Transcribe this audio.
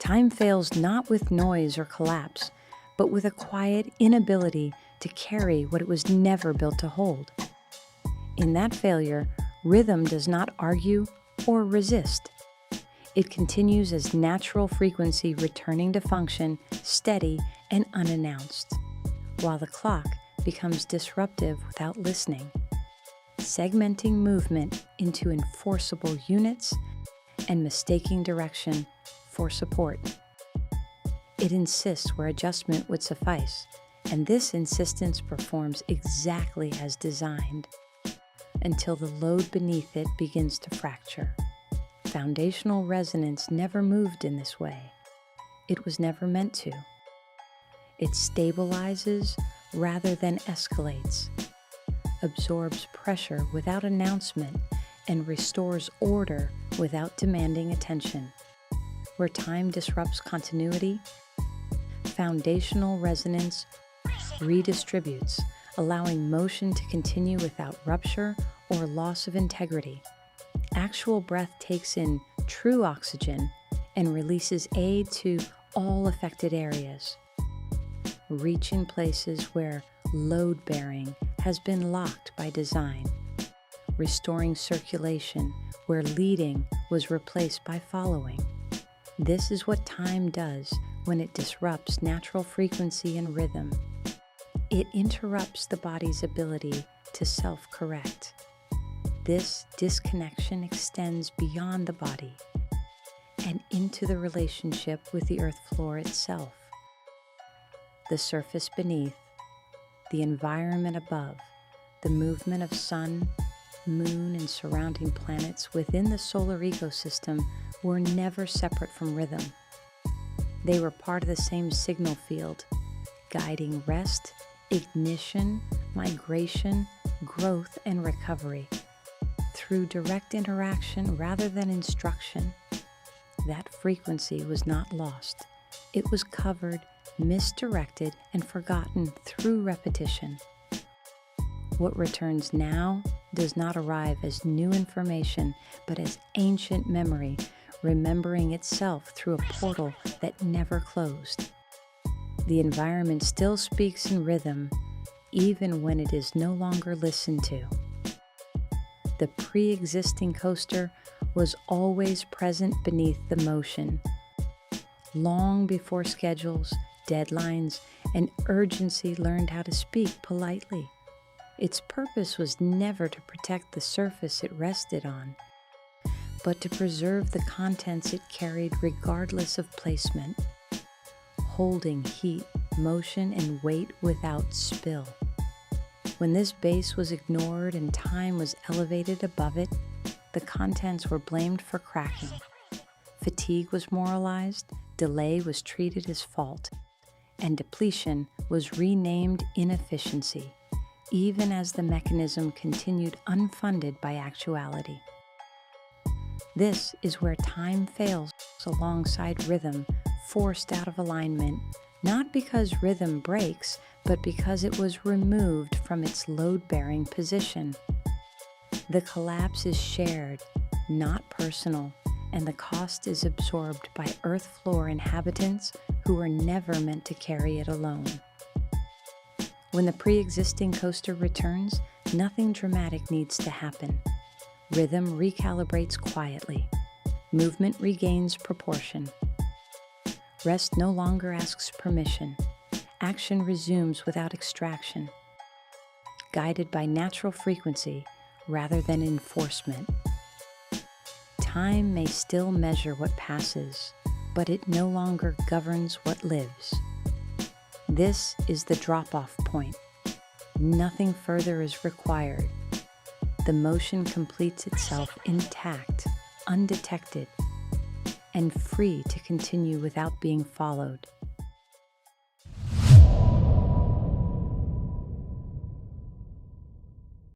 Time fails not with noise or collapse, but with a quiet inability to carry what it was never built to hold. In that failure, rhythm does not argue or resist. It continues as natural frequency returning to function, steady and unannounced, while the clock becomes disruptive without listening, segmenting movement into enforceable units and mistaking direction for support. It insists where adjustment would suffice, and this insistence performs exactly as designed until the load beneath it begins to fracture. Foundational resonance never moved in this way. It was never meant to. It stabilizes rather than escalates, absorbs pressure without announcement, and restores order without demanding attention. Where time disrupts continuity, foundational resonance redistributes, allowing motion to continue without rupture or loss of integrity. Actual breath takes in true oxygen and releases aid to all affected areas, reaching places where load-bearing has been locked by design, restoring circulation where leading was replaced by following. This is what time does when it disrupts natural frequency and rhythm. It interrupts the body's ability to self-correct. This disconnection extends beyond the body and into the relationship with the earth floor itself. The surface beneath, the environment above, the movement of sun, moon, and surrounding planets within the solar ecosystem were never separate from rhythm. They were part of the same signal field, guiding rest, ignition, migration, growth, and recovery. Through direct interaction rather than instruction, that frequency was not lost. It was covered, misdirected, and forgotten through repetition. What returns now does not arrive as new information, but as ancient memory, remembering itself through a portal that never closed. The environment still speaks in rhythm, even when it is no longer listened to. The pre-existing coaster was always present beneath the motion, long before schedules, deadlines, and urgency learned how to speak politely. Its purpose was never to protect the surface it rested on, but to preserve the contents it carried regardless of placement, holding heat, motion, and weight without spill. When this base was ignored and time was elevated above it, the contents were blamed for cracking. Fatigue was moralized, delay was treated as fault, and depletion was renamed inefficiency, even as the mechanism continued unfunded by actuality. This is where time fails alongside rhythm, forced out of alignment, not because rhythm breaks, but because it was removed from its load-bearing position. The collapse is shared, not personal, and the cost is absorbed by earth floor inhabitants who were never meant to carry it alone. When the pre-existing coaster returns, nothing dramatic needs to happen. Rhythm recalibrates quietly. Movement regains proportion. Rest no longer asks permission. Action resumes without extraction, guided by natural frequency rather than enforcement. Time may still measure what passes, but it no longer governs what lives. This is the drop-off point. Nothing further is required. The motion completes itself intact, undetected, and free to continue without being followed.